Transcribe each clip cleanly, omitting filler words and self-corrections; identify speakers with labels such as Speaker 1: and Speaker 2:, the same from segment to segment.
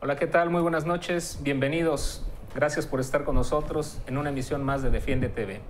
Speaker 1: Hola, ¿qué tal? Muy buenas noches, bienvenidos. Gracias por estar con nosotros en una emisión más de Defiende TV.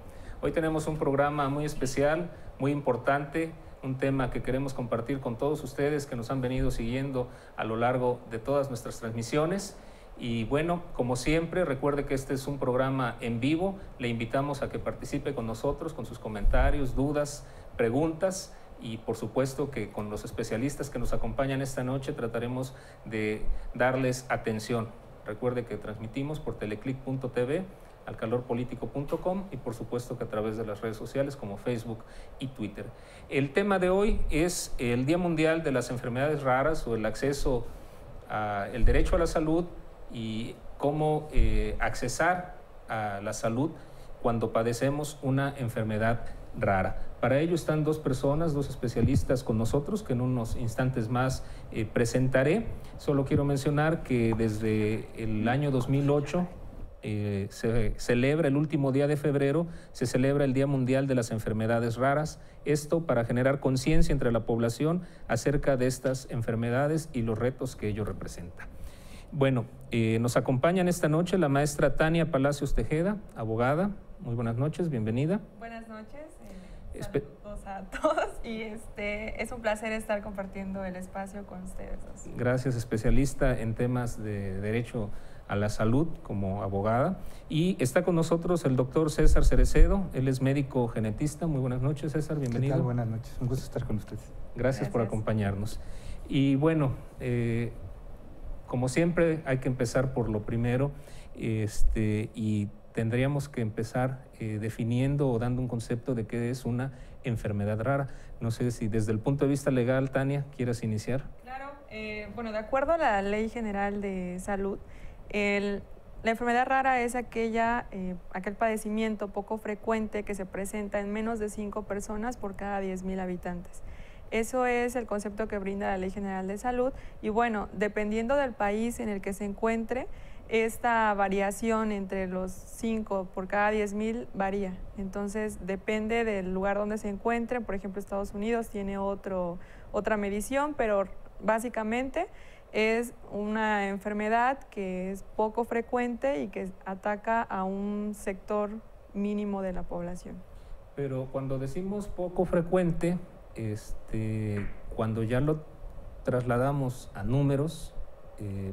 Speaker 1: Hoy tenemos un programa muy especial, muy importante, un tema que queremos compartir con todos ustedes que nos han venido siguiendo a lo largo de todas nuestras transmisiones. Y bueno, como siempre, recuerde que este es un programa en vivo. Le invitamos a que participe con nosotros, con sus comentarios, dudas, preguntas. Y por supuesto que con los especialistas que nos acompañan esta noche trataremos de darles atención. Recuerde que transmitimos por teleclic.tv, alcalorpolitico.com y por supuesto que a través de las redes sociales como Facebook y Twitter. El tema de hoy es el Día Mundial de las Enfermedades Raras o el acceso el derecho a la salud y cómo accesar a la salud cuando padecemos una enfermedad rara. Para ello están dos personas, dos especialistas con nosotros que en unos instantes más presentaré. Solo quiero mencionar que desde el año 2008 se celebra el último día de febrero, se celebra el Día Mundial de las Enfermedades Raras. Esto para generar conciencia entre la población acerca de estas enfermedades y los retos que ello representa. Bueno, nos acompañan esta noche la maestra Tania Palacios Tejeda, abogada. Muy buenas noches, bienvenida.
Speaker 2: Buenas noches. Saludos a todos y es un placer estar compartiendo el espacio con ustedes dos.
Speaker 1: Gracias, especialista en temas de derecho a la salud como abogada. Y está con nosotros el doctor César Cerecedo, él es médico genetista. Muy buenas noches, César, bienvenido.
Speaker 3: ¿Qué tal? Buenas noches, un gusto estar con ustedes.
Speaker 1: Gracias por acompañarnos. Y bueno, como siempre hay que empezar por lo primero y tendríamos que empezar definiendo o dando un concepto de qué es una enfermedad rara. No sé si desde el punto de vista legal, Tania, quieras iniciar.
Speaker 2: Claro, bueno, de acuerdo a la Ley General de Salud, la enfermedad rara es aquel padecimiento poco frecuente que se presenta en menos de 5 personas por cada 10,000 habitantes. Eso es el concepto que brinda la Ley General de Salud y bueno, dependiendo del país en el que se encuentre, esta variación entre los 5 por cada 10,000 varía. Entonces, depende del lugar donde se encuentren. Por ejemplo, Estados Unidos tiene otra medición, pero básicamente es una enfermedad que es poco frecuente y que ataca a un sector mínimo de la población.
Speaker 1: Pero cuando decimos poco frecuente, cuando ya lo trasladamos a números,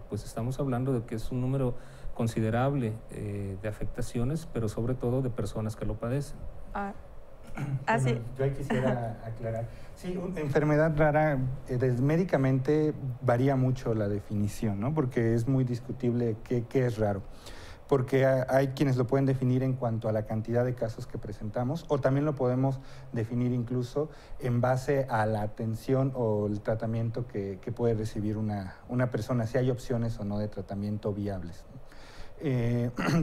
Speaker 1: pues estamos hablando de que es un número considerable de afectaciones, pero sobre todo de personas que lo padecen.
Speaker 2: Así.
Speaker 3: Bueno, yo ahí quisiera aclarar. Sí, una enfermedad rara, médicamente varía mucho la definición, ¿no? Porque es muy discutible qué es raro. Porque hay quienes lo pueden definir en cuanto a la cantidad de casos que presentamos, o también lo podemos definir incluso en base a la atención o el tratamiento que puede recibir una persona, si hay opciones o no de tratamiento viables.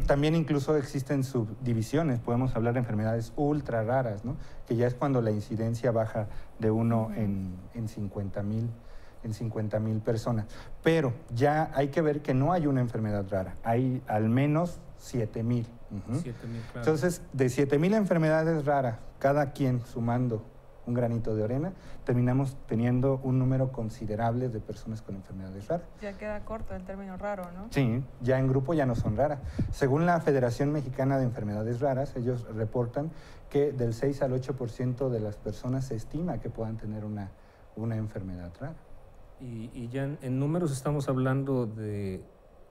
Speaker 3: También incluso existen subdivisiones, podemos hablar de enfermedades ultra raras, ¿no? Que ya es cuando la incidencia baja de 1 en 50,000 personas. Pero ya hay que ver que no hay una enfermedad rara, hay al menos 7,000.
Speaker 1: 7,000, claro.
Speaker 3: Entonces, de 7,000 enfermedades raras, cada quien sumando un granito de arena, terminamos teniendo un número considerable de personas con enfermedades raras.
Speaker 2: Ya queda corto el término raro, ¿no?
Speaker 3: Sí, ya en grupo ya no son raras. Según la Federación Mexicana de Enfermedades Raras, ellos reportan que del 6 al 8% de las personas se estima que puedan tener una enfermedad rara.
Speaker 1: Y ya en números estamos hablando de,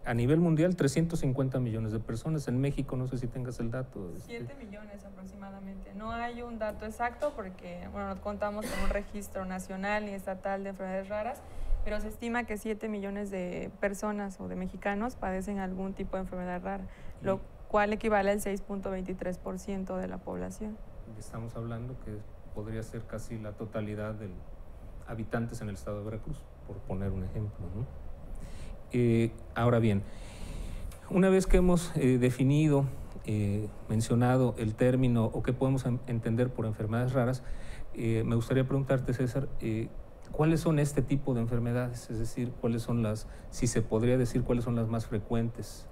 Speaker 1: a nivel mundial, 350 millones de personas. En México, no sé si tengas el dato.
Speaker 2: 7 millones aproximadamente. No hay un dato exacto porque, bueno, no contamos con un registro nacional ni estatal de enfermedades raras, pero se estima que 7 millones de personas o de mexicanos padecen algún tipo de enfermedad rara, lo cual equivale al 6.23% de la población.
Speaker 1: Estamos hablando que podría ser casi la totalidad de habitantes en el estado de Veracruz, por poner un ejemplo, ¿no? Ahora bien, una vez que hemos definido, mencionado el término o qué podemos entender por enfermedades raras, me gustaría preguntarte, César, ¿cuáles son este tipo de enfermedades? Es decir, ¿cuáles son si se podría decir, cuáles son las más frecuentes,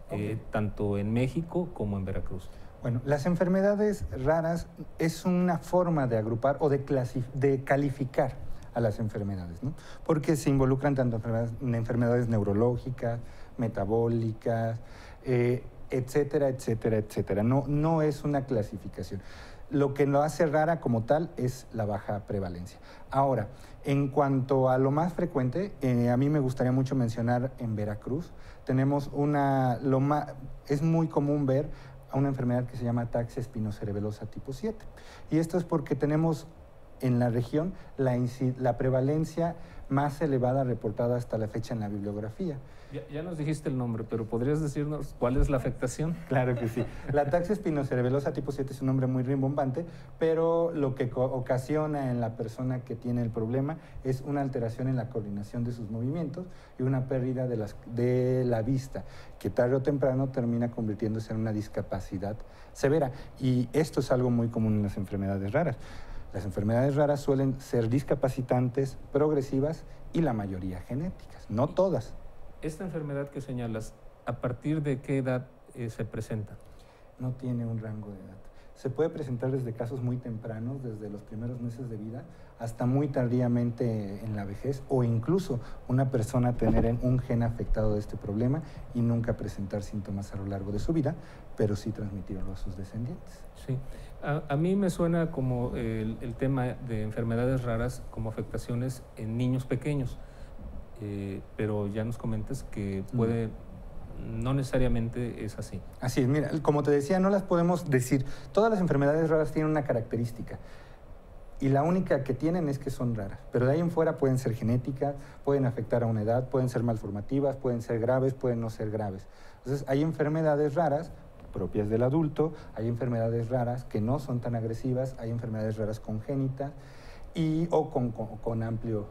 Speaker 1: tanto en México como en Veracruz?
Speaker 3: Bueno, las enfermedades raras es una forma de agrupar o de calificar a las enfermedades, ¿no? Porque se involucran tanto enfermedades neurológicas, metabólicas, etcétera, etcétera, etcétera. No es una clasificación. Lo que lo hace rara como tal es la baja prevalencia. Ahora, en cuanto a lo más frecuente, a mí me gustaría mucho mencionar en Veracruz, tenemos es muy común ver a una enfermedad que se llama ataxia espinocerebelosa tipo 7. Y esto es porque tenemos en la región la prevalencia más elevada reportada hasta la fecha en la bibliografía.
Speaker 1: Ya nos dijiste el nombre, pero ¿podrías decirnos cuál es la afectación?
Speaker 3: Claro que sí. La ataxia espinocerebelosa tipo 7 es un nombre muy rimbombante, pero lo que ocasiona en la persona que tiene el problema es una alteración en la coordinación de sus movimientos y una pérdida de la vista, que tarde o temprano termina convirtiéndose en una discapacidad severa. Y esto es algo muy común en las enfermedades raras. Las enfermedades raras suelen ser discapacitantes, progresivas y la mayoría genéticas, no todas.
Speaker 1: Esta enfermedad que señalas, ¿a partir de qué edad se presenta?
Speaker 3: No tiene un rango de edad. Se puede presentar desde casos muy tempranos, desde los primeros meses de vida, hasta muy tardíamente en la vejez, o incluso una persona tener un gen afectado de este problema y nunca presentar síntomas a lo largo de su vida, pero sí transmitirlo a sus descendientes.
Speaker 1: Sí. A mí me suena como el tema de enfermedades raras como afectaciones en niños pequeños. Pero ya nos comentas que no necesariamente es así.
Speaker 3: Así es, mira, como te decía, no las podemos decir. Todas las enfermedades raras tienen una característica y la única que tienen es que son raras. Pero de ahí en fuera pueden ser genéticas, pueden afectar a una edad, pueden ser malformativas, pueden ser graves, pueden no ser graves. Entonces, hay enfermedades raras propias del adulto, hay enfermedades raras que no son tan agresivas, hay enfermedades raras congénitas o con amplio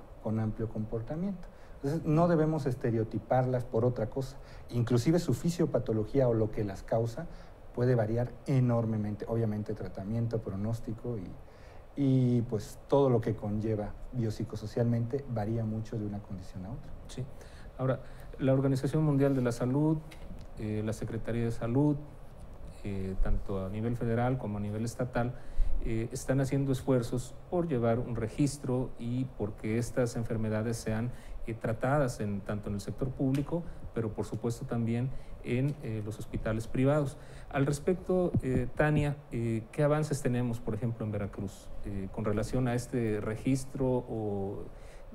Speaker 3: comportamiento. Entonces, no debemos estereotiparlas por otra cosa. Inclusive su fisiopatología o lo que las causa puede variar enormemente. Obviamente tratamiento, pronóstico y pues todo lo que conlleva biopsicosocialmente varía mucho de una condición a otra.
Speaker 1: Sí. Ahora, la Organización Mundial de la Salud, la Secretaría de Salud, tanto a nivel federal como a nivel estatal, están haciendo esfuerzos por llevar un registro y porque estas enfermedades sean tratadas tanto en el sector público, pero por supuesto también en los hospitales privados. Al respecto, Tania, ¿qué avances tenemos, por ejemplo, en Veracruz con relación a este registro o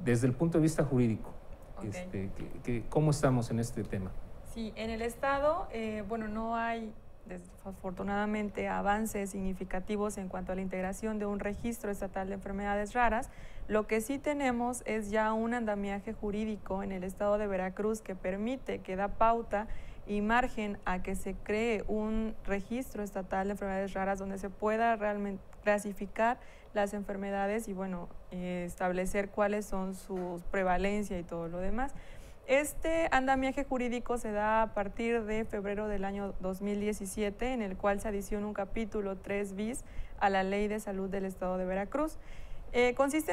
Speaker 1: desde el punto de vista jurídico?
Speaker 2: Okay.
Speaker 1: ¿Cómo estamos en este tema?
Speaker 2: Sí, en el Estado, no hay desafortunadamente avances significativos en cuanto a la integración de un registro estatal de enfermedades raras. Lo que sí tenemos es ya un andamiaje jurídico en el estado de Veracruz que permite, que da pauta y margen a que se cree un registro estatal de enfermedades raras donde se pueda realmente clasificar las enfermedades y establecer cuáles son su prevalencia y todo lo demás. Este andamiaje jurídico se da a partir de febrero del año 2017, en el cual se adiciona un capítulo 3 bis a la Ley de Salud del Estado de Veracruz. Consiste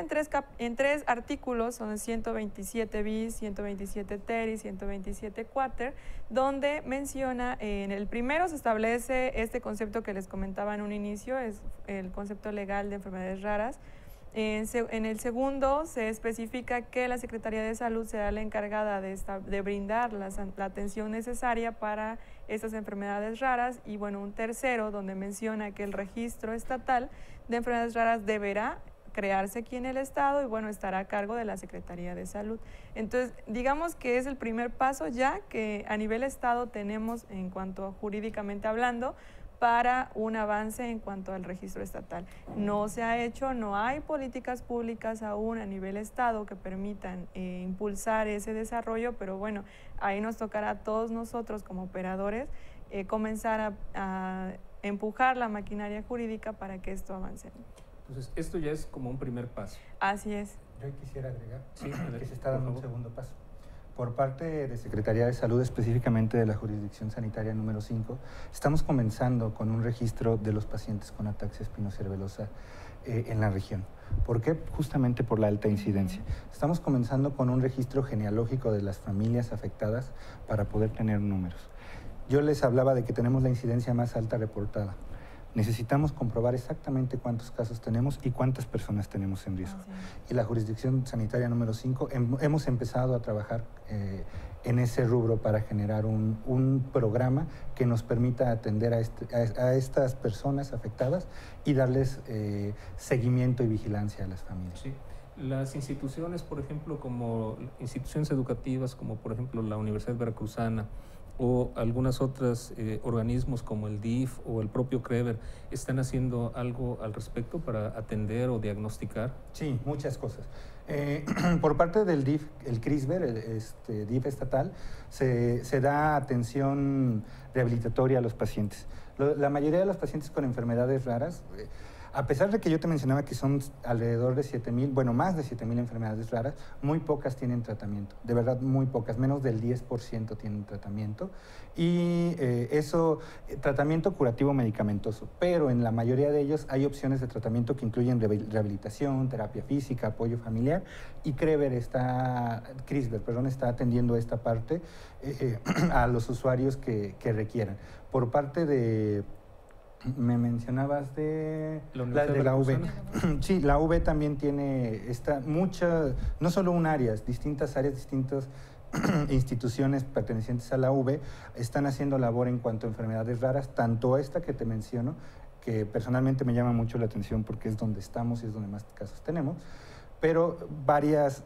Speaker 2: en tres artículos, son 127 bis, 127 ter y 127 quater, donde menciona, en el primero se establece este concepto que les comentaba en un inicio, es el concepto legal de enfermedades raras. En el segundo se especifica que la Secretaría de Salud será la encargada de brindar la atención necesaria para estas enfermedades raras y un tercero donde menciona que el registro estatal de enfermedades raras deberá crearse aquí en el Estado y estará a cargo de la Secretaría de Salud. Entonces, digamos que es el primer paso ya que a nivel Estado tenemos en cuanto a jurídicamente hablando para un avance en cuanto al registro estatal. No se ha hecho, no hay políticas públicas aún a nivel Estado que permitan impulsar ese desarrollo, pero ahí nos tocará a todos nosotros como operadores comenzar a empujar la maquinaria jurídica para que esto avance.
Speaker 1: Entonces, esto ya es como un primer paso.
Speaker 2: Así es.
Speaker 3: Yo quisiera agregar que se está dando un segundo paso. Por parte de Secretaría de Salud, específicamente de la Jurisdicción Sanitaria número 5, estamos comenzando con un registro de los pacientes con ataxia espinocerebelosa en la región. ¿Por qué? Justamente por la alta incidencia. Estamos comenzando con un registro genealógico de las familias afectadas para poder tener números. Yo les hablaba de que tenemos la incidencia más alta reportada, necesitamos comprobar exactamente cuántos casos tenemos y cuántas personas tenemos en riesgo. Y la jurisdicción sanitaria número 5 hemos empezado a trabajar en ese rubro para generar un programa que nos permita atender a estas personas afectadas y darles seguimiento y vigilancia a las familias.
Speaker 1: Sí. Las instituciones, por ejemplo, como instituciones educativas, como por ejemplo la Universidad Veracruzana, o algunas otras organismos como el DIF o el propio CREVER, ¿están haciendo algo al respecto para atender o diagnosticar?
Speaker 3: Sí, muchas cosas. Por parte del DIF, el CRISVER, el DIF estatal, se da atención rehabilitatoria a los pacientes. La mayoría de los pacientes con enfermedades raras, a pesar de que yo te mencionaba que son alrededor de 7,000, bueno, más de 7,000 enfermedades raras, muy pocas tienen tratamiento, de verdad muy pocas, menos del 10% tienen tratamiento. Y tratamiento curativo medicamentoso, pero en la mayoría de ellos hay opciones de tratamiento que incluyen rehabilitación, terapia física, apoyo familiar, y CRISVER está atendiendo esta parte a los usuarios que requieran. Por parte de... Me mencionabas de la UV. Sí, la UV también tiene no solo un área, distintas áreas, distintas instituciones pertenecientes a la UV están haciendo labor en cuanto a enfermedades raras, tanto esta que te menciono, que personalmente me llama mucho la atención porque es donde estamos y es donde más casos tenemos, pero varias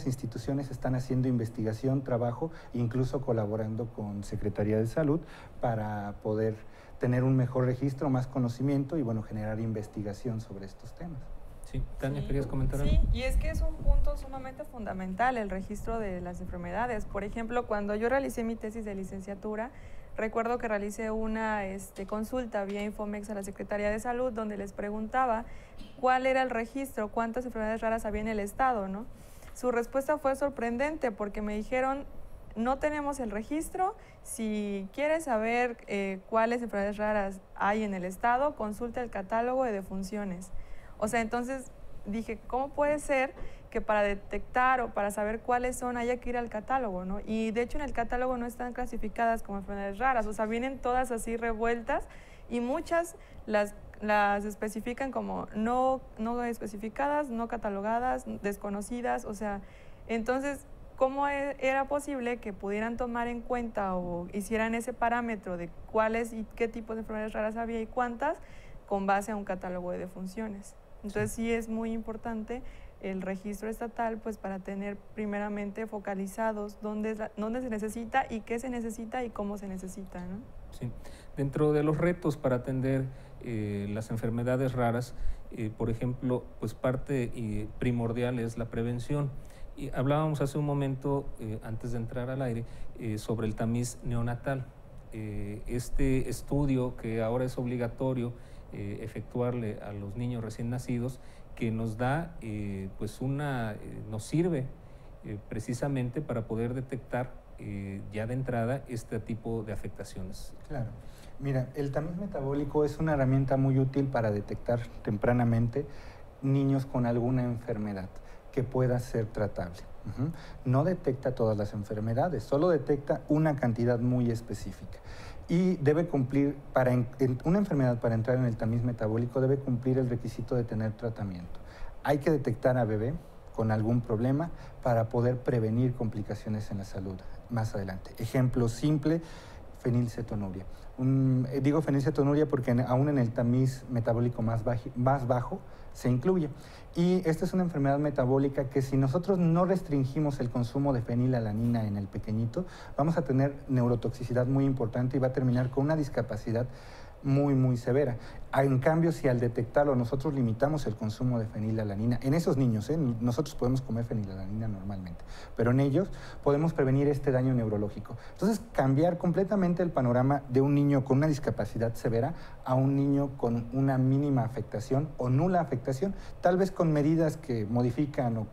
Speaker 3: instituciones están haciendo investigación, trabajo, incluso colaborando con Secretaría de Salud para poder tener un mejor registro, más conocimiento y, bueno, generar investigación sobre estos temas.
Speaker 1: Sí, Tania, ¿querías comentar algo?
Speaker 2: Sí, y es que es un punto sumamente fundamental el registro de las enfermedades. Por ejemplo, cuando yo realicé mi tesis de licenciatura, recuerdo que realicé una consulta vía Infomex a la Secretaría de Salud, donde les preguntaba cuál era el registro, cuántas enfermedades raras había en el estado, ¿no? Su respuesta fue sorprendente porque me dijeron: no tenemos el registro, si quieres saber cuáles enfermedades raras hay en el estado, consulta el catálogo de defunciones. O sea, entonces dije, ¿cómo puede ser que para detectar o para saber cuáles son haya que ir al catálogo, ¿no? Y de hecho en el catálogo no están clasificadas como enfermedades raras, o sea, vienen todas así revueltas y muchas las especifican como no especificadas, no catalogadas, desconocidas, o sea, entonces... ¿Cómo era posible que pudieran tomar en cuenta o hicieran ese parámetro de cuáles y qué tipos de enfermedades raras había y cuántas con base a un catálogo de defunciones? Entonces sí es muy importante el registro estatal, pues para tener primeramente focalizados dónde se necesita y qué se necesita y cómo se necesita, ¿no?
Speaker 1: Sí. Dentro de los retos para atender las enfermedades raras, por ejemplo, pues parte primordial es la prevención. Y hablábamos hace un momento, antes de entrar al aire, sobre el tamiz neonatal. Este estudio que ahora es obligatorio efectuarle a los niños recién nacidos, que nos da, nos sirve precisamente para poder detectar ya de entrada este tipo de afectaciones.
Speaker 3: Claro. Mira, el tamiz metabólico es una herramienta muy útil para detectar tempranamente niños con alguna enfermedad que pueda ser tratable. No detecta todas las enfermedades, solo detecta una cantidad muy específica. Y debe cumplir, una enfermedad para entrar en el tamiz metabólico debe cumplir el requisito de tener tratamiento. Hay que detectar a bebé con algún problema para poder prevenir complicaciones en la salud más adelante. Ejemplo simple, fenilcetonuria. Digo fenilcetonuria porque aún en el tamiz metabólico más bajo se incluye. Y esta es una enfermedad metabólica que si nosotros no restringimos el consumo de fenilalanina en el pequeñito, vamos a tener neurotoxicidad muy importante y va a terminar con una discapacidad muy, muy severa. En cambio, si al detectarlo nosotros limitamos el consumo de fenilalanina, en esos niños, nosotros podemos comer fenilalanina normalmente, pero en ellos podemos prevenir este daño neurológico. Entonces, cambiar completamente el panorama de un niño con una discapacidad severa a un niño con una mínima afectación o nula afectación, tal vez con medidas que modifican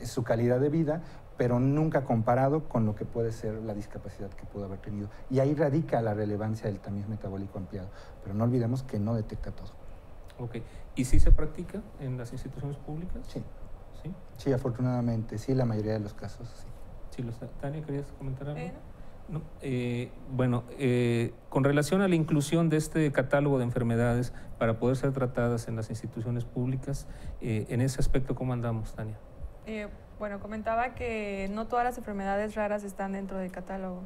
Speaker 3: su calidad de vida, pero nunca comparado con lo que puede ser la discapacidad que pudo haber tenido. Y ahí radica la relevancia del tamiz metabólico ampliado. Pero no olvidemos que no detecta todo.
Speaker 1: Ok. ¿Y sí se practica en las instituciones públicas?
Speaker 3: Sí.
Speaker 1: Sí,
Speaker 3: afortunadamente, sí, la mayoría de los casos, sí.
Speaker 1: Sí, Tania, ¿querías comentar algo? No, con relación a la inclusión de este catálogo de enfermedades para poder ser tratadas en las instituciones públicas, en ese aspecto, ¿cómo andamos, Tania?
Speaker 2: Bueno, comentaba que no todas las enfermedades raras están dentro del catálogo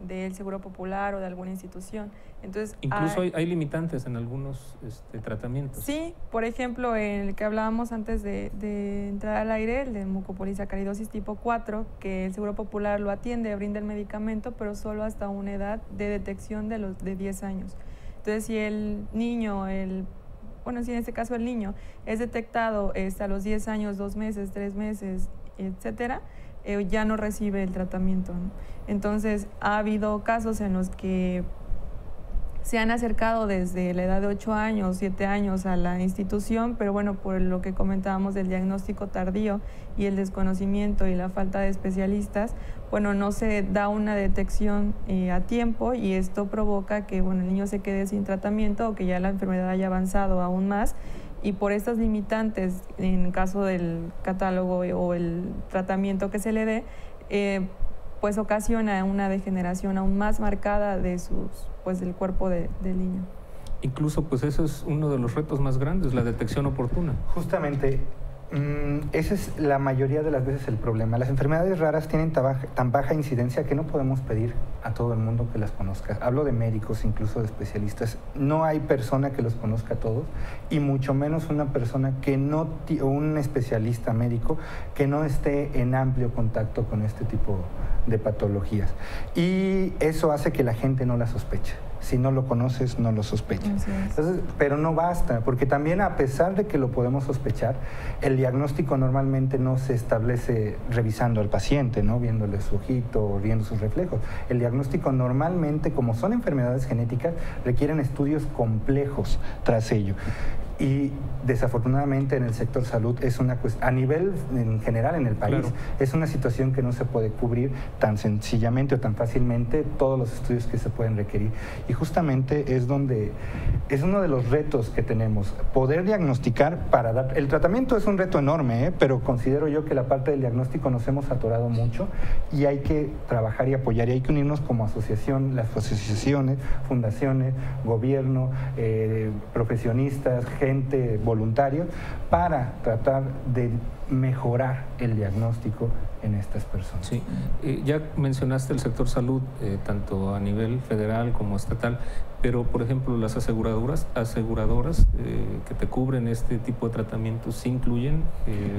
Speaker 2: del Seguro Popular o de alguna institución. Entonces,
Speaker 1: incluso hay limitantes en algunos tratamientos.
Speaker 2: Sí, por ejemplo, en el que hablábamos antes de entrar al aire, el de mucopolisacaridosis tipo 4, que el Seguro Popular lo atiende, brinda el medicamento, pero solo hasta una edad de detección de 10 años. Entonces, si el niño, si en este caso el niño es detectado a los 10 años, 2 meses, 3 meses, etcétera, ya no recibe el tratamiento, ¿no? Entonces, ha habido casos en los que se han acercado desde la edad de 8 años, 7 años a la institución, pero bueno, por lo que comentábamos del diagnóstico tardío y el desconocimiento y la falta de especialistas, bueno, no se da una detección a tiempo y esto provoca que, bueno, el niño se quede sin tratamiento o que ya la enfermedad haya avanzado aún más. Y por estas limitantes, en caso del catálogo o el tratamiento que se le dé, pues ocasiona una degeneración aún más marcada de del cuerpo del niño.
Speaker 1: Incluso, pues eso es uno de los retos más grandes, la detección oportuna.
Speaker 3: Justamente, ese es la mayoría de las veces el problema. Las enfermedades raras tienen tan baja incidencia que no podemos pedir a todo el mundo que las conozca. Hablo de médicos, incluso de especialistas. No hay persona que los conozca a todos, y mucho menos una persona o un especialista médico que no esté en amplio contacto con este tipo de patologías. Y eso hace que la gente no la sospeche. Si no lo conoces, no lo sospechas. Entonces, pero no basta, porque también, a pesar de que lo podemos sospechar, el diagnóstico normalmente no se establece revisando al paciente, ¿no? Viéndole su ojito o viendo sus reflejos. El diagnóstico normalmente, como son enfermedades genéticas, requieren estudios complejos tras ello. Y desafortunadamente en el sector salud es a nivel en general en el país, claro, es una situación que no se puede cubrir tan sencillamente o tan fácilmente todos los estudios que se pueden requerir. Y justamente es uno de los retos que tenemos, poder diagnosticar para dar. El tratamiento es un reto enorme, pero considero yo que la parte del diagnóstico nos hemos atorado mucho y hay que trabajar y apoyar, y hay que unirnos como asociación, las asociaciones, fundaciones, gobierno, profesionistas, gente, voluntarios, para tratar de mejorar el diagnóstico en estas personas.
Speaker 1: Sí, ya mencionaste el sector salud, tanto a nivel federal como estatal, pero por ejemplo las aseguradoras que te cubren este tipo de tratamientos, ¿sí incluyen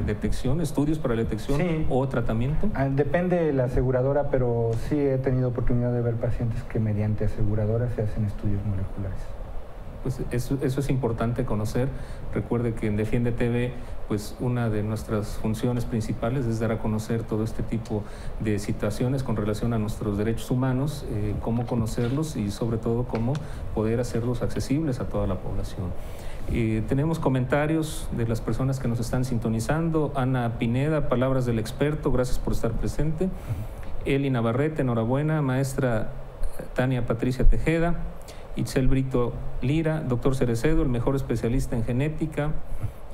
Speaker 1: detección, estudios para la detección, sí, o tratamiento?
Speaker 3: Depende de la aseguradora, pero sí he tenido oportunidad de ver pacientes que mediante aseguradoras se hacen estudios moleculares.
Speaker 1: Pues eso es importante conocer. Recuerde que en Defiende TV, pues una de nuestras funciones principales es dar a conocer todo este tipo de situaciones con relación a nuestros derechos humanos, cómo conocerlos y sobre todo cómo poder hacerlos accesibles a toda la población. Tenemos comentarios de las personas que nos están sintonizando. Ana Pineda, palabras del experto, gracias por estar presente. Eli Navarrete, enhorabuena. Maestra Tania Patricia Tejeda. Itzel Brito Lira, doctor Cerecedo, el mejor especialista en genética.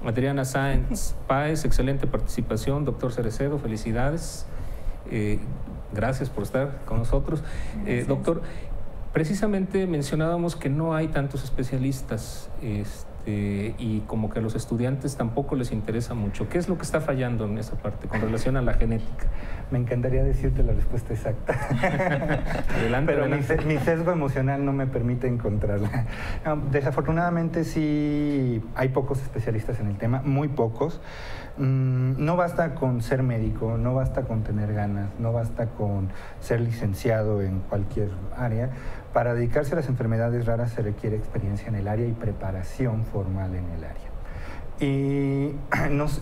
Speaker 1: Adriana Sáenz Páez, excelente participación, doctor Cerecedo, felicidades. Gracias por estar con nosotros. Doctor, precisamente mencionábamos que no hay tantos especialistas y como que a los estudiantes tampoco les interesa mucho. ¿Qué es lo que está fallando en esa parte con relación a la genética?
Speaker 3: Me encantaría decirte la respuesta exacta.
Speaker 1: Adelante,
Speaker 3: pero
Speaker 1: adelante.
Speaker 3: Mi sesgo emocional no me permite encontrarla. Desafortunadamente sí hay pocos especialistas en el tema, muy pocos. No basta con ser médico, no basta con tener ganas, no basta con ser licenciado en cualquier área. Para dedicarse a las enfermedades raras se requiere experiencia en el área y preparación formal en el área.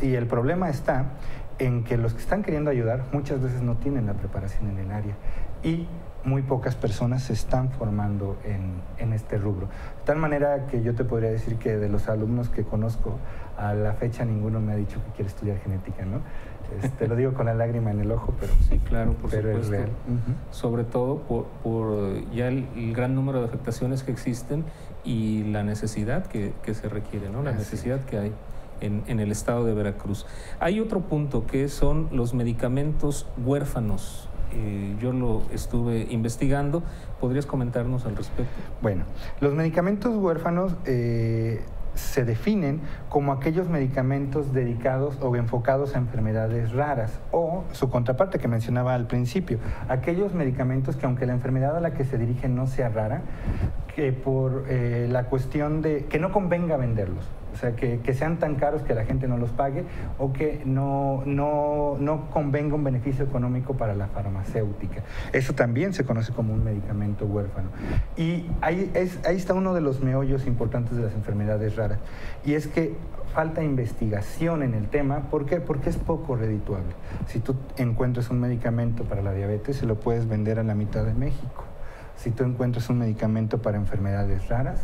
Speaker 3: Y el problema está en que los que están queriendo ayudar muchas veces no tienen la preparación en el área y muy pocas personas se están formando en este rubro. De tal manera que yo te podría decir que de los alumnos que conozco, a la fecha ninguno me ha dicho que quiere estudiar genética, ¿no? Te lo digo con la lágrima en el ojo, pero
Speaker 1: sí, claro, por supuesto.
Speaker 3: Es real.
Speaker 1: Sobre todo por ya el gran número de afectaciones que existen y la necesidad que se requiere, ¿no? La necesidad que hay en el estado de Veracruz. Hay otro punto que son los medicamentos huérfanos yo lo estuve investigando. ¿Podrías comentarnos al respecto?
Speaker 3: Bueno, los medicamentos huérfanos se definen como aquellos medicamentos dedicados o enfocados a enfermedades raras, o su contraparte que mencionaba al principio, aquellos medicamentos que aunque la enfermedad a la que se dirigen no sea rara, que por la cuestión de que no convenga venderlos, o sea, que sean tan caros que la gente no los pague, o que no convenga un beneficio económico para la farmacéutica. Eso también se conoce como un medicamento huérfano. Y ahí está uno de los meollos importantes de las enfermedades raras, y es que falta investigación en el tema. ¿Por qué? Porque es poco redituable. Si tú encuentras un medicamento para la diabetes, se lo puedes vender a la mitad de México. Si tú encuentras un medicamento para enfermedades raras,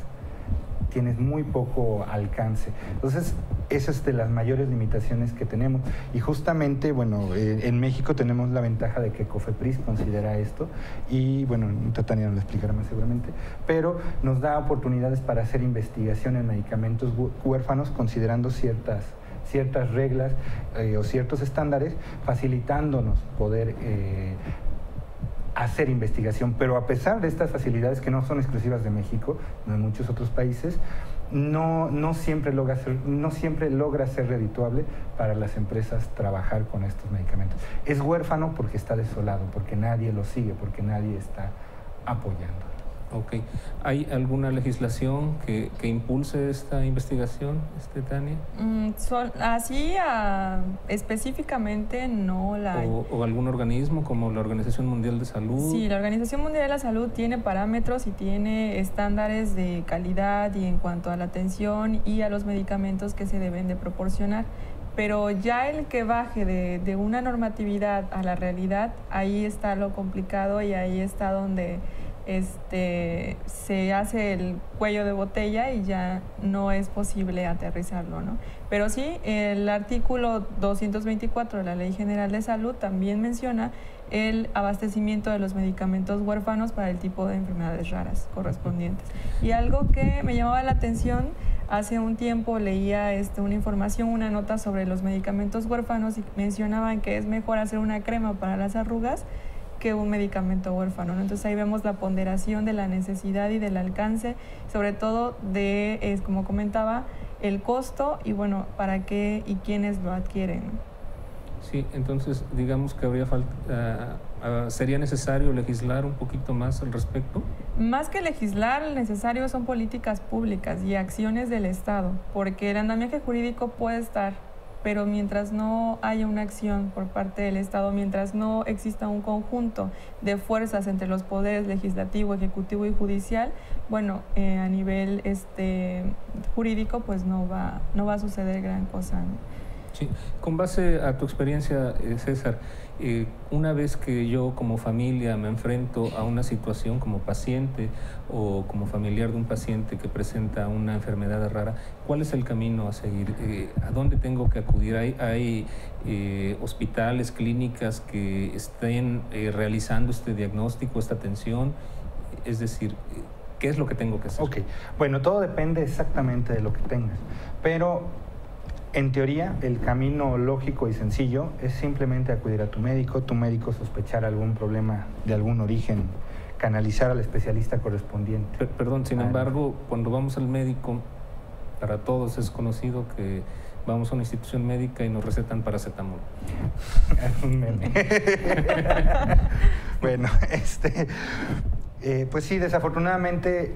Speaker 3: tienes muy poco alcance. Entonces, esa es de las mayores limitaciones que tenemos. Y justamente, bueno, en México tenemos la ventaja de que COFEPRIS considera esto, y bueno, Tania nos lo explicará más seguramente, pero nos da oportunidades para hacer investigación en medicamentos huérfanos considerando ciertas reglas o ciertos estándares, facilitándonos poder hacer investigación. Pero a pesar de estas facilidades que no son exclusivas de México, de muchos otros países, no siempre logra ser redituable para las empresas trabajar con estos medicamentos. Es huérfano porque está desolado, porque nadie lo sigue, porque nadie está apoyando.
Speaker 1: Ok. ¿Hay alguna legislación que impulse esta investigación, Tania?
Speaker 2: Específicamente no la hay.
Speaker 1: ¿O algún organismo como la Organización Mundial de Salud?
Speaker 2: Sí, la Organización Mundial de la Salud tiene parámetros y tiene estándares de calidad y en cuanto a la atención y a los medicamentos que se deben de proporcionar. Pero ya el que baje de una normatividad a la realidad, ahí está lo complicado y ahí está donde se hace el cuello de botella y ya no es posible aterrizarlo, ¿no? Pero sí, el artículo 224 de la Ley General de Salud también menciona el abastecimiento de los medicamentos huérfanos para el tipo de enfermedades raras correspondientes. Y algo que me llamaba la atención, hace un tiempo leía una información, una nota sobre los medicamentos huérfanos, y mencionaban que es mejor hacer una crema para las arrugas que un medicamento huérfano, ¿no? Entonces ahí vemos la ponderación de la necesidad y del alcance, sobre todo como comentaba, el costo y bueno, para qué y quiénes lo adquieren.
Speaker 1: Sí, entonces digamos que ¿sería necesario legislar un poquito más al respecto?
Speaker 2: Más que legislar, lo necesario son políticas públicas y acciones del Estado, porque el andamiaje jurídico puede estar, pero mientras no haya una acción por parte del Estado, mientras no exista un conjunto de fuerzas entre los poderes legislativo, ejecutivo y judicial, bueno, a nivel jurídico pues no va a suceder gran cosa, ¿no?
Speaker 1: Sí. Con base a tu experiencia, César, una vez que yo como familia me enfrento a una situación como paciente o como familiar de un paciente que presenta una enfermedad rara, ¿cuál es el camino a seguir? ¿A dónde tengo que acudir? ¿Hay hospitales, clínicas que estén realizando este diagnóstico, esta atención? Es decir, ¿qué es lo que tengo que hacer?
Speaker 3: Ok, bueno, todo depende exactamente de lo que tengas, pero en teoría, el camino lógico y sencillo es simplemente acudir a tu médico sospechar algún problema de algún origen, canalizar al especialista correspondiente.
Speaker 1: Perdón, sin embargo, cuando vamos al médico, para todos es conocido que vamos a una institución médica y nos recetan paracetamol.
Speaker 3: Es un meme. Bueno, pues sí, desafortunadamente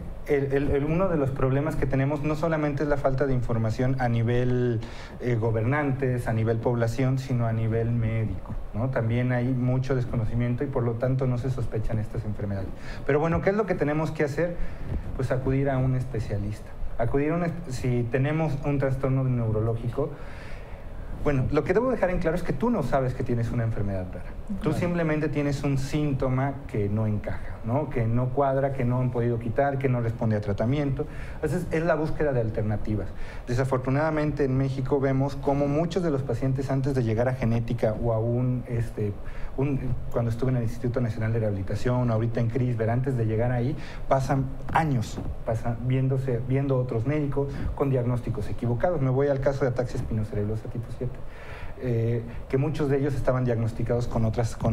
Speaker 3: uno de los problemas que tenemos no solamente es la falta de información a nivel gobernantes, a nivel población, sino a nivel médico, ¿no? También hay mucho desconocimiento y por lo tanto no se sospechan estas enfermedades. Pero bueno, ¿qué es lo que tenemos que hacer? Pues acudir a un especialista. Si tenemos un trastorno neurológico, bueno, lo que debo dejar en claro es que tú no sabes que tienes una enfermedad rara. Tú simplemente tienes un síntoma que no encaja, ¿no? Que no cuadra, que no han podido quitar, que no responde a tratamiento. Entonces, es la búsqueda de alternativas. Desafortunadamente, en México vemos cómo muchos de los pacientes antes de llegar a genética o a cuando estuve en el Instituto Nacional de Rehabilitación, ahorita en CRISPR, antes de llegar ahí, pasan años viendo otros médicos con diagnósticos equivocados. Me voy al caso de ataxia espinocerebrosa tipo 7. fuerte. Que muchos de ellos estaban diagnosticados con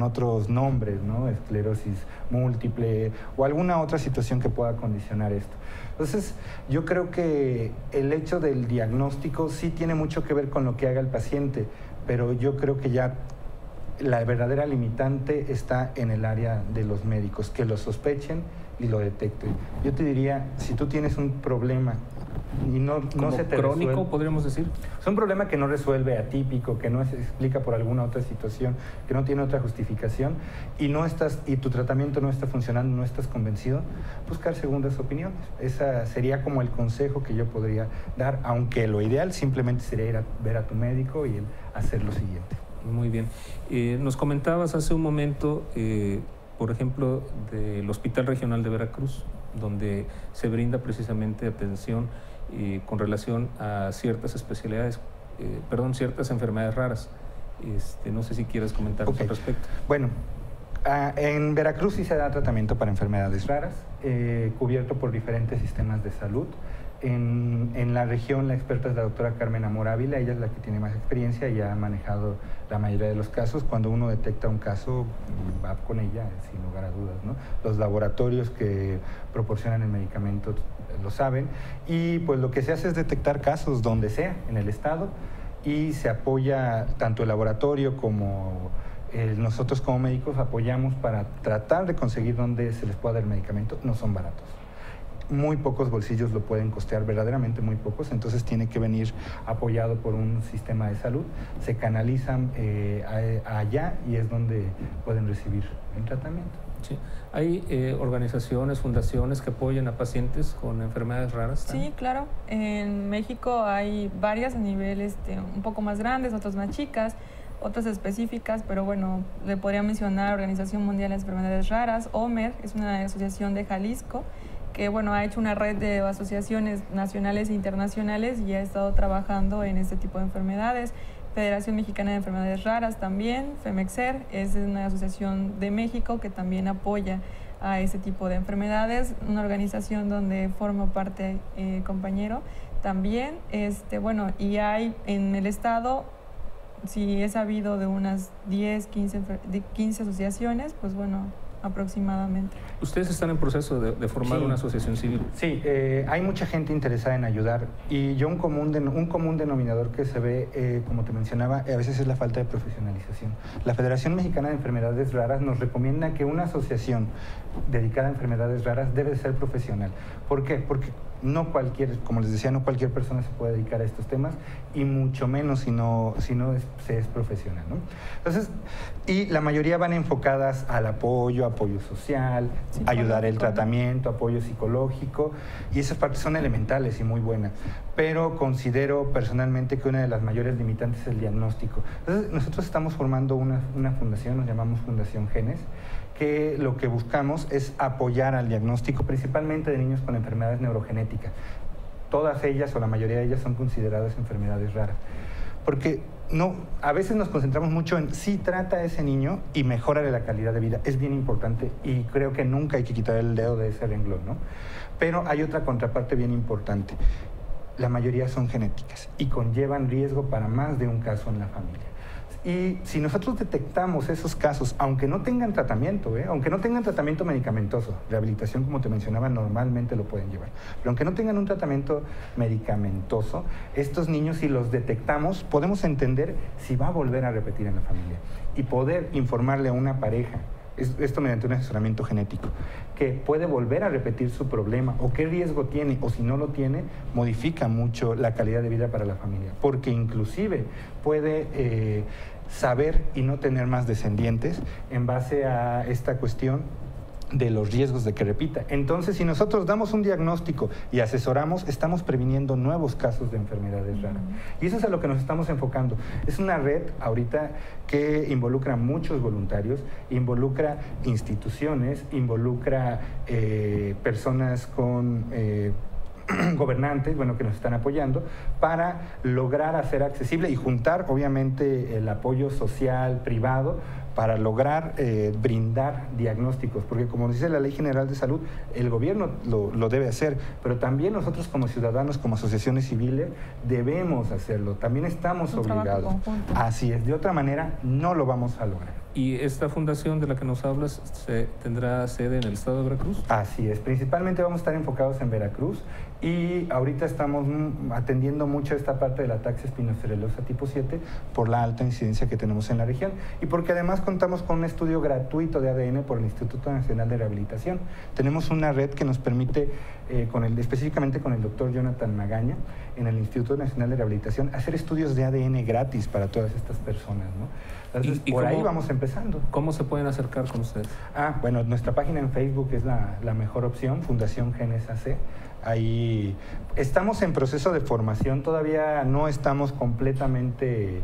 Speaker 3: otros nombres, ¿no? Esclerosis múltiple o alguna otra situación que pueda condicionar esto. Entonces, yo creo que el hecho del diagnóstico sí tiene mucho que ver con lo que haga el paciente, pero yo creo que ya la verdadera limitante está en el área de los médicos, que lo sospechen y lo detecten. Yo te diría, si tú tienes un problema y no se te
Speaker 1: crónico,
Speaker 3: resuelve,
Speaker 1: podríamos decir.
Speaker 3: es un problema que no resuelve, atípico, que no se explica por alguna otra situación, que no tiene otra justificación y tu tratamiento no está funcionando, no estás convencido, buscar segundas opiniones. Esa sería como el consejo que yo podría dar, aunque lo ideal simplemente sería ir a ver a tu médico y hacer lo siguiente.
Speaker 1: Muy bien. Nos comentabas hace un momento, por ejemplo, del Hospital Regional de Veracruz, donde se brinda precisamente atención con relación a ciertas especialidades, ciertas enfermedades raras. No sé si quieres comentar al respecto.
Speaker 3: Bueno, en Veracruz sí se da tratamiento para enfermedades raras, cubierto por diferentes sistemas de salud. En la región la experta es la doctora Carmen Amor Ávila, ella es la que tiene más experiencia y ha manejado la mayoría de los casos. Cuando uno detecta un caso, va con ella, sin lugar a dudas, ¿no? Los laboratorios que proporcionan el medicamento lo saben y pues lo que se hace es detectar casos donde sea, en el estado, y se apoya tanto el laboratorio como nosotros como médicos apoyamos para tratar de conseguir donde se les pueda dar el medicamento. No son baratos. Muy pocos bolsillos lo pueden costear, verdaderamente muy pocos, entonces tiene que venir apoyado por un sistema de salud, se canalizan allá y es donde pueden recibir el tratamiento.
Speaker 1: Sí. ¿Hay organizaciones, fundaciones que apoyan a pacientes con enfermedades raras también?
Speaker 2: Sí, claro. En México hay varias a nivel un poco más grandes, otras más chicas, otras específicas, pero bueno, le podría mencionar Organización Mundial de Enfermedades Raras, OMER, es una asociación de Jalisco, que bueno, ha hecho una red de asociaciones nacionales e internacionales y ha estado trabajando en este tipo de enfermedades. Federación Mexicana de Enfermedades Raras también, FEMEXER, es una asociación de México que también apoya a este tipo de enfermedades, una organización donde forma parte compañero también. Bueno, y hay en el estado, si he sabido de unas 10, 15 asociaciones, pues bueno, aproximadamente.
Speaker 1: ¿Ustedes están en proceso de formar una asociación civil?
Speaker 3: Sí, hay mucha gente interesada en ayudar y yo un común denominador que se ve, como te mencionaba, a veces es la falta de profesionalización. La Federación Mexicana de Enfermedades Raras nos recomienda que una asociación dedicada a enfermedades raras debe ser profesional. ¿Por qué? Porque no cualquier, como les decía, no cualquier persona se puede dedicar a estos temas y mucho menos si no se es profesional, ¿no? Entonces, y la mayoría van enfocadas al apoyo social, ayudar el tratamiento, apoyo psicológico, y esas partes son elementales y muy buenas, pero considero personalmente que una de las mayores limitantes es el diagnóstico. Entonces, nosotros estamos formando una fundación, nos llamamos Fundación Genes, que lo que buscamos es apoyar al diagnóstico principalmente de niños con enfermedades neurogenéticas. Todas ellas o la mayoría de ellas son consideradas enfermedades raras. Porque a veces nos concentramos mucho en sí trata a ese niño y mejórale la calidad de vida. Es bien importante y creo que nunca hay que quitar el dedo de ese renglón, ¿no? Pero hay otra contraparte bien importante. La mayoría son genéticas y conllevan riesgo para más de un caso en la familia. Y si nosotros detectamos esos casos, aunque no tengan tratamiento, aunque no tengan tratamiento medicamentoso, rehabilitación como te mencionaba normalmente lo pueden llevar, pero aunque no tengan un tratamiento medicamentoso, estos niños si los detectamos podemos entender si va a volver a repetir en la familia y poder informarle a una pareja, esto mediante un asesoramiento genético, que puede volver a repetir su problema o qué riesgo tiene o si no lo tiene, modifica mucho la calidad de vida para la familia, porque inclusive puede saber y no tener más descendientes en base a esta cuestión de los riesgos de que repita. Entonces, si nosotros damos un diagnóstico y asesoramos, estamos previniendo nuevos casos de enfermedades raras. Y eso es a lo que nos estamos enfocando. Es una red ahorita que involucra muchos voluntarios, involucra instituciones, involucra personas con gobernantes, que nos están apoyando para lograr hacer accesible y juntar, obviamente, el apoyo social, privado, para lograr brindar diagnósticos, porque como dice la Ley General de Salud, el gobierno lo debe hacer, pero también nosotros como ciudadanos, como asociaciones civiles, debemos hacerlo, también estamos obligados. Así es, de otra manera no lo vamos a lograr.
Speaker 1: ¿Y esta fundación de la que nos hablas tendrá sede en el estado de Veracruz?
Speaker 3: Así es, principalmente vamos a estar enfocados en Veracruz y ahorita estamos atendiendo mucho esta parte de la ataxia espinocerelosa tipo 7 por la alta incidencia que tenemos en la región y porque además contamos con un estudio gratuito de ADN por el Instituto Nacional de Rehabilitación. Tenemos una red que nos permite, específicamente con el doctor Jonathan Magaña, en el Instituto Nacional de Rehabilitación, hacer estudios de ADN gratis para todas estas personas, ¿no? Entonces, por ahí vamos empezando.
Speaker 1: ¿Cómo se pueden acercar con ustedes?
Speaker 3: Bueno, nuestra página en Facebook es la mejor opción, Fundación Genes AC. Ahí estamos en proceso de formación, todavía no estamos completamente,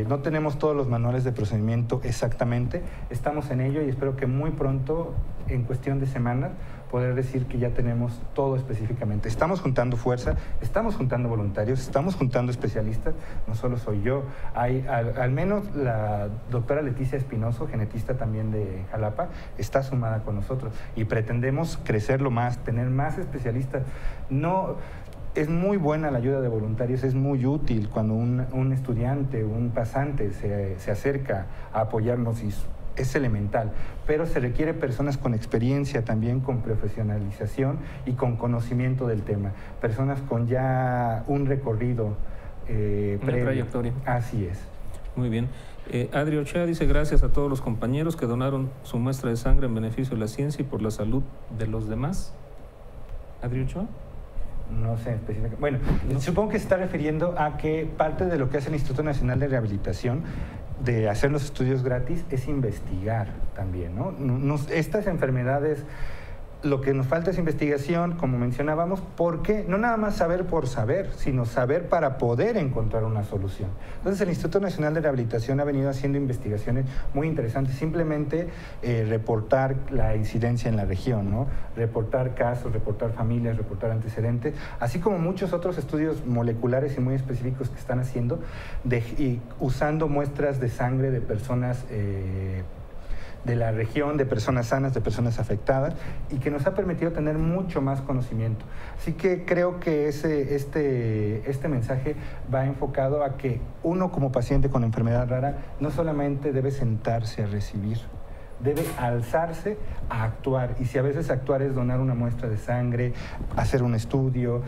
Speaker 3: no tenemos todos los manuales de procedimiento exactamente, estamos en ello y espero que muy pronto, en cuestión de semanas, poder decir que ya tenemos todo específicamente. Estamos juntando fuerza, estamos juntando voluntarios, estamos juntando especialistas, no solo soy yo, hay al menos la doctora Leticia Espinoso, genetista también de Jalapa, está sumada con nosotros y pretendemos crecerlo más, tener más especialistas. No, es muy buena la ayuda de voluntarios, es muy útil cuando un estudiante, un pasante se acerca a apoyarnos y es elemental, pero se requiere personas con experiencia también, con profesionalización y con conocimiento del tema, personas con ya un recorrido
Speaker 1: una trayectoria.
Speaker 3: Así es.
Speaker 1: Muy bien. Adri Ochoa dice: gracias a todos los compañeros que donaron su muestra de sangre en beneficio de la ciencia y por la salud de los demás. ¿Adri Ochoa?
Speaker 3: No sé específicamente. Bueno, supongo que se está refiriendo a que parte de lo que hace el Instituto Nacional de Rehabilitación de hacer los estudios gratis es investigar también, ¿no? Estas enfermedades, lo que nos falta es investigación, como mencionábamos, porque no nada más saber por saber, sino saber para poder encontrar una solución. Entonces el Instituto Nacional de Rehabilitación ha venido haciendo investigaciones muy interesantes, simplemente reportar la incidencia en la región, ¿no? Reportar casos, reportar familias, reportar antecedentes, así como muchos otros estudios moleculares y muy específicos que están haciendo, usando muestras de sangre de personas de la región, de personas sanas, de personas afectadas, y que nos ha permitido tener mucho más conocimiento. Así que creo que este mensaje va enfocado a que uno como paciente con enfermedad rara no solamente debe sentarse a recibir, debe alzarse a actuar, y si a veces actuar es donar una muestra de sangre, hacer un estudio,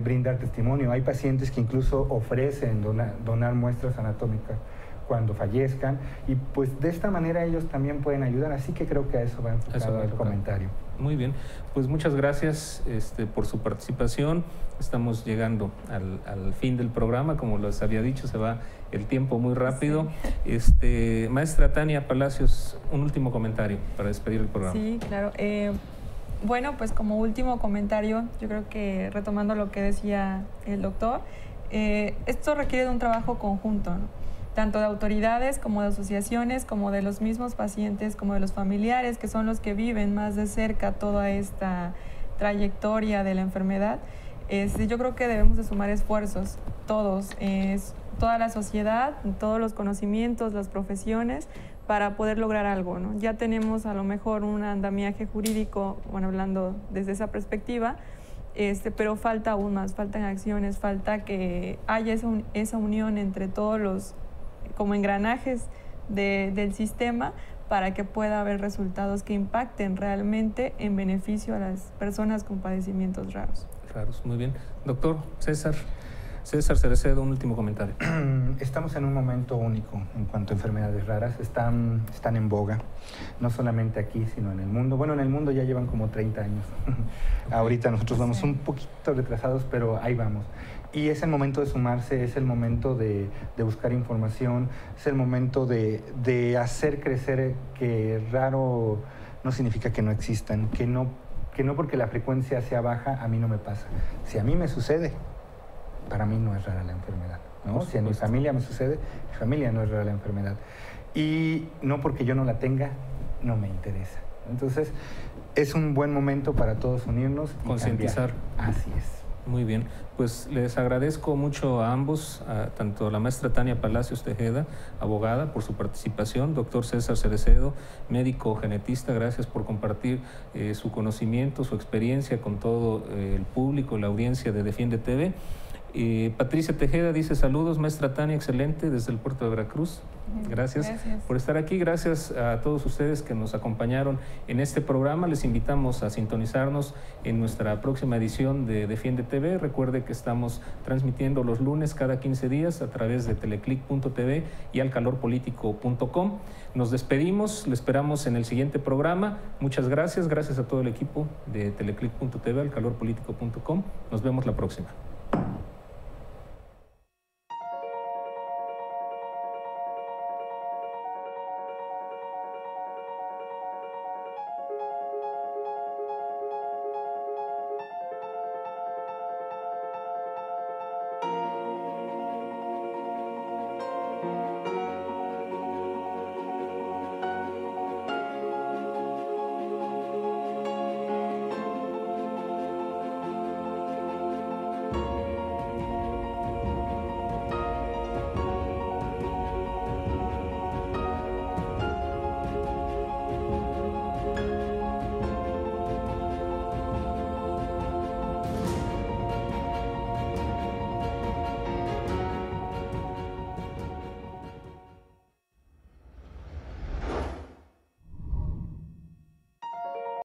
Speaker 3: brindar testimonio. Hay pacientes que incluso ofrecen donar muestras anatómicas cuando fallezcan, y pues de esta manera ellos también pueden ayudar, así que creo que a eso va enfocado el comentario.
Speaker 1: Muy bien, pues muchas gracias por su participación. Estamos llegando al fin del programa, como les había dicho, se va el tiempo muy rápido. Sí. Maestra Tania Palacios, un último comentario para despedir el programa.
Speaker 2: Sí, claro. Bueno, pues como último comentario, yo creo que retomando lo que decía el doctor, esto requiere de un trabajo conjunto, ¿no? Tanto de autoridades como de asociaciones, como de los mismos pacientes, como de los familiares, que son los que viven más de cerca toda esta trayectoria de la enfermedad. Yo creo que debemos de sumar esfuerzos, todos, toda la sociedad, todos los conocimientos, las profesiones, para poder lograr algo, ¿no? Ya tenemos a lo mejor un andamiaje jurídico, bueno, hablando desde esa perspectiva, pero falta aún más, faltan acciones, falta que haya esa unión entre todos los como engranajes del sistema para que pueda haber resultados que impacten realmente en beneficio a las personas con padecimientos raros.
Speaker 1: Muy bien. Doctor César Cerecedo, un último comentario.
Speaker 3: Estamos en un momento único en cuanto a enfermedades raras. Están en boga, no solamente aquí, sino en el mundo. Bueno, en el mundo ya llevan como 30 años. Ahorita nosotros vamos un poquito retrasados, pero ahí vamos. Y es el momento de sumarse, es el momento de buscar información, es el momento de hacer crecer que raro no significa que no existan, que no porque la frecuencia sea baja, a mí no me pasa. Si a mí me sucede, para mí no es rara la enfermedad, ¿no? Si a mi familia me sucede, mi familia no es rara la enfermedad. Y no porque yo no la tenga, no me interesa. Entonces, es un buen momento para todos unirnos y
Speaker 1: concientizar.
Speaker 3: Cambiar. Así es.
Speaker 1: Muy bien, pues les agradezco mucho a ambos, tanto a la maestra Tania Palacios Tejeda, abogada, por su participación, doctor César Cerecedo, médico genetista, gracias por compartir su conocimiento, su experiencia con todo el público, la audiencia de Defiende TV. Patricia Tejeda dice saludos, maestra Tania, excelente, desde el puerto de Veracruz. Gracias por estar aquí, gracias a todos ustedes que nos acompañaron en este programa. Les invitamos a sintonizarnos en nuestra próxima edición de Defiende TV. Recuerde que estamos transmitiendo los lunes cada 15 días a través de teleclic.tv y alcalorpolitico.com. Nos despedimos, le esperamos en el siguiente programa. Muchas gracias, gracias a todo el equipo de teleclic.tv, alcalorpolitico.com. Nos vemos la próxima.